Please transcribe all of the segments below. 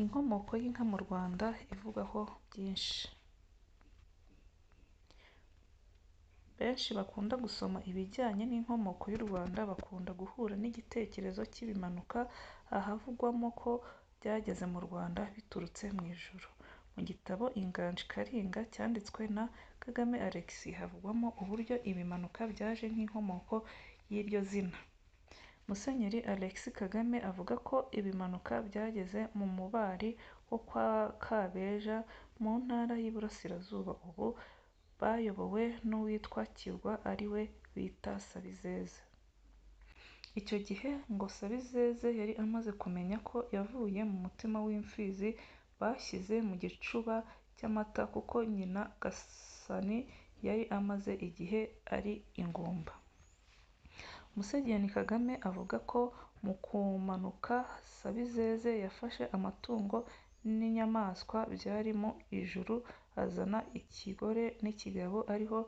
Inkomoko y'inka mu Rwanda ivugwaho byinshi. Benshi bakunda gusoma ibijyanye n'inkomoko y'u Rwanda bakunda guhura n'igitekerezo cy'ibimanuka ahavugwamo ko byageze mu Rwanda biturutse mu ijuru. Mu gitabo Inganji Kalinga cyanditswe na Kagame Alexis havugwamo uburyo ibimanuka byaje nk'inkomoko y'iryo zina. Musenyeri Alexis Kagame avuga ko ibimanuka byageze mu mubari wo kwa Kabeja mu ntara y'Iburasirazuba ubu bayobowe n'uwitwa Kirwa ari we bita Sabizeze. Icyo gihe ngo Sabizeze yari amaze kumenya ko yavuye mu mutima w'imfizi bashyize mu gicuba cy'amata kuko nyina Gasani yari amaze igihe ari ingumba. Musenyeri Kagame avuga ko mu kumanuka Sabizeze yafashe amatungo n'inyamaswa byari mu ijuru azana ikigore n'ikigabo ariho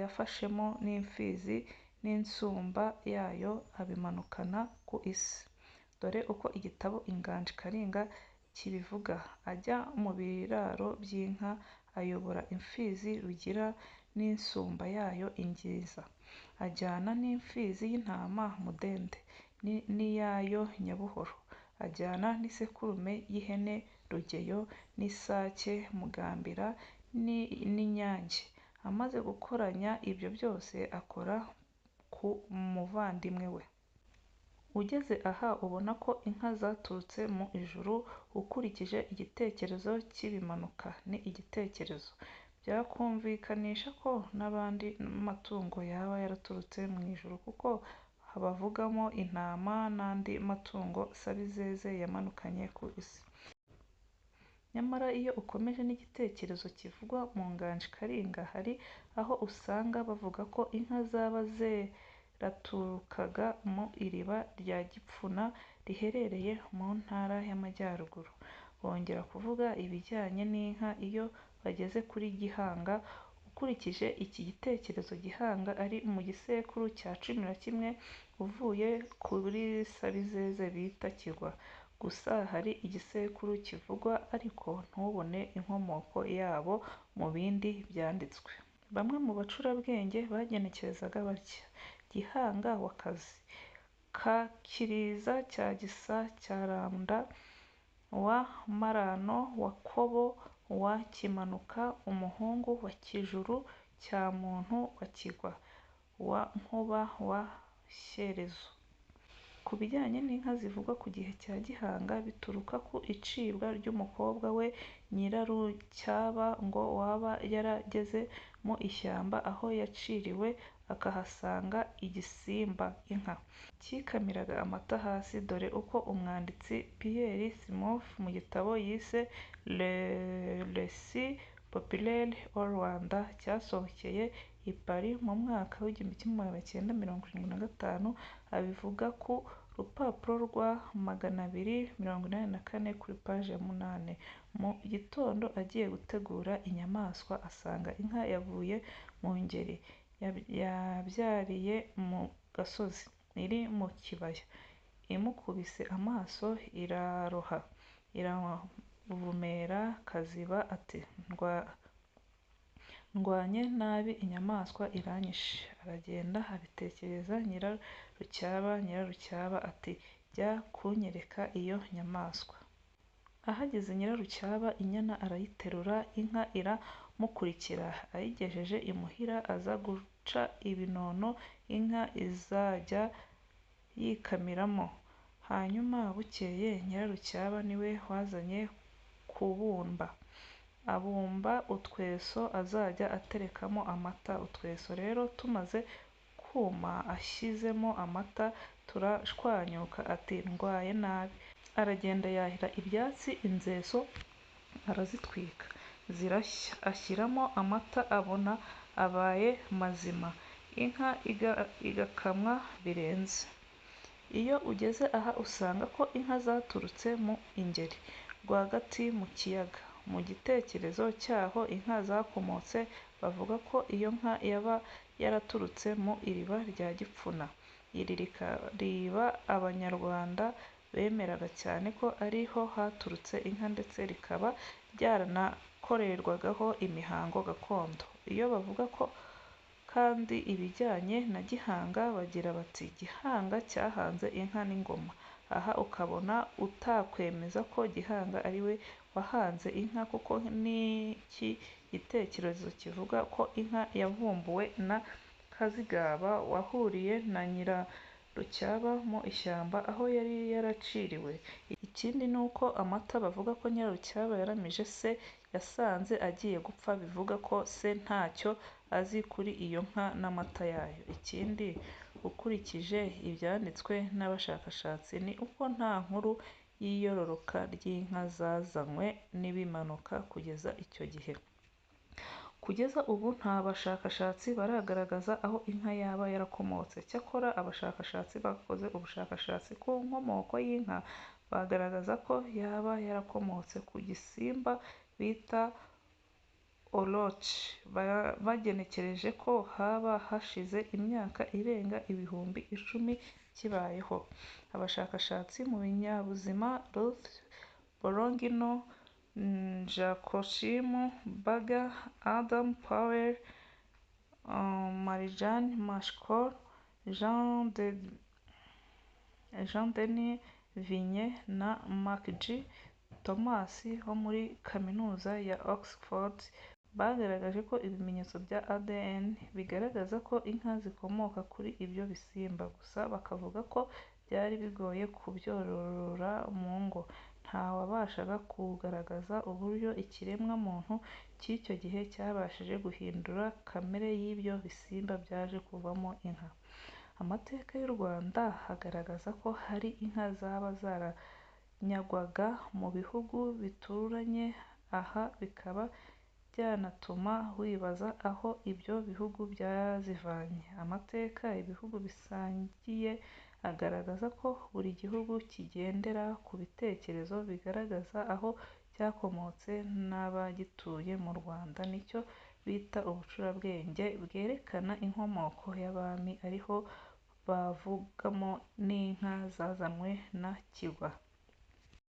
yafashemo n'imfizi n'insumba yayo abimanukana ku isi. Dore uko igitabo Inganji Kalinga kibivuga: ajya mu biraro by'inka ayobora imfizi Rugira n'insumba yayo Ingiza, ajyana n'imfizi y'intama Mudende n'iyayo Nyabuhoro, ajyana n'isekurume y'ihene Rugeyo n'isake Mugambira n'Inyange. Amaze gukoranya ibyo byose akora ku muvandimwe we. Ugeze aha ubona ko inka zaturutse mu ijuru. Ukurikije igitekerezo cy'ibimanuka, ni igitekerezo byakumvikanisha ko n'abandi matungo yaba yaraturutse mu ijuru kuko bavugamo intama n'andi matungo Sabizeze yamanukanye ku isi. Nyamara iyo ukomeje n'igitekerezo kivugwa mu Nganji Kalinga, hari aho usanga bavuga ko inka zaba zaraturukaga mu iriba rya Gipfuna riherereye mu ntara y'Amajyaruguru. Bongera kuvuga ibijyanye n'inka iyo bageze kuri Gihanga. Ukurikije iki gitekerezo, Gihanga ari mu gisekuru cya 11 uvuye kuri Sabizeze bita Kirwa. Gusa hari igisekuru kivugwa ariko ntubone inkomoko yabo mu bindi byanditswe. Bamwe mu bacurabwenge bagenekerezaga batya: Gihanga wa Kazi, Kiriza cya Gisa cya Randa, wa Marano wa Kobo, wa Kimanuka umuhungu wa Kijuru cya Muntu wa Kigwa, wa Nkuba wa Shyerezo. Ku bijyanye n'inka zivugwa ku gihe cya Gihanga bituruka ku icibwa ry'umukobwa we Nyirarucyaba ngo waba yarageze mu ishyamba aho yaciriwe akahasanga igisimba inka cyikamiraga amata hasi. Dore uko umwanditsi Pierre Simof mu gitabo yise Le Récit populaire au Rwanda cyasohokeye i Paris mu mwaka w'1975 abivuga ku rupapuro rwa 284 kuri paji ya 8. Mu gitondo agiye gutegura inyamaswa asanga inka yavuye mu ngeri yabyariye mu gasozi iri mu kibaya. Imukubise amaso iraroha iravumera. Kaziba ati ndwanye nabi inyamaswa iranyishe. Aragenda abitekerereza Nyirarucyaba. Nyirarucyaba ati jya kunyereka iyo nyamaswa. Ahageze Nyirarucyaba inyana arayiterura, inka iramukurikira. Ayigejeje imuhira aza guca ibinono inka izajya yikamiramo. Hanyuma bukeye Nyirarucyaba niwe wazanye kubumba. Abumba utweso azajya aterekamo amata. Utweso rero tumaze kuma ashyizemo amata turashwanyuka. Ati ndwaye nabi. Aragenda yahira ibyatsi inzeso arazitwika zirashya. Ashyiramo amata abona abaye mazima. Inka igakamwa birenze. Iyo ugeze aha usanga ko inka zaturutse mu Ingeri rwagati mu kiyaga. Mu gitekerezo cyaho inka zakomotse bavuga ko iyo nka yaba yaraturutse mu iriba rya Gipfuna. Iri rikaba Abanyarwanda bemeraga cyane ko ariho haturutse inka ndetse rikaba ryaranakorerwagaho imihango gakondo. Iyo bavuga ko kandi ibijyanye na Gihanga bagira bati Gihanga cyahanze inka n'ingoma. Aha ukabona utakwemeza ko Gihanga ari we wahanze inka kuko n'iki gitekerezo kivuga ko inka yavumbuwe na Kazigaba wahuriye na Nyirarucyaba mu ishyamba aho yari yaraciriwe. Ikindi ni uko amata bavuga ko Nyirarucyaba yaramije se yasanze agiye gupfa bivuga ko se ntacyo azi kuri iyo nka n'amata yayo. Ikindi ukurikije ibyanditswe n'abashakashatsi ni uko nta nkuru y'iyororoka ry'inka zazanywe n'ibimanuka kugeza icyo gihe. Kugeza ubu nta bashakashatsi baragaragaza aho inka yaba yarakomotse. Cyakora abashakashatsi bakoze ubushakashatsi ku nkomoko y'inka bagaragaza ko yaba yarakomotse ku gisimba bita oroch. Bagenekereje ko haba hashize imyaka irenga ibihumbi 10 kibayeho. Abashakashatsi mu binyabuzima Ruth Bolongino, Jacoshim Burger, Adam Powell, Marjane Mashkol, Jean-Denis Vigne na McG Thomas wo muri Kaminuza ya Oxford bagaragaje ko ibimenyetso bya ADN bigaragaza ko inka zikomoka kuri ibyo bisimba. Gusa bakavuga ko byari bigoye kubyorora mu ngo. Ntawabashaga kugaragaza uburyo ikiremwa muntu cy'icyo gihe cyabashije guhindura kamere y'ibyo bisimba byaje kuvamo inka. Amateka y'u Rwanda hagaragaza ko hari inka zaba zaranyagwaga mu bihugu bituranye. Aha bikaba byanatuma wibaza aho ibyo bihugu byazivanye. Amateka ibihugu bisangiye agaragaza ko buri gihugu kigendera ku bitekerezo bigaragaza aho cyakomotse n'abagituye. Mu Rwanda nicyo bita ubucurabwenge bwerekana inkomoko y'abami ariho bavugamo n'inka zazanywe na Kigwa.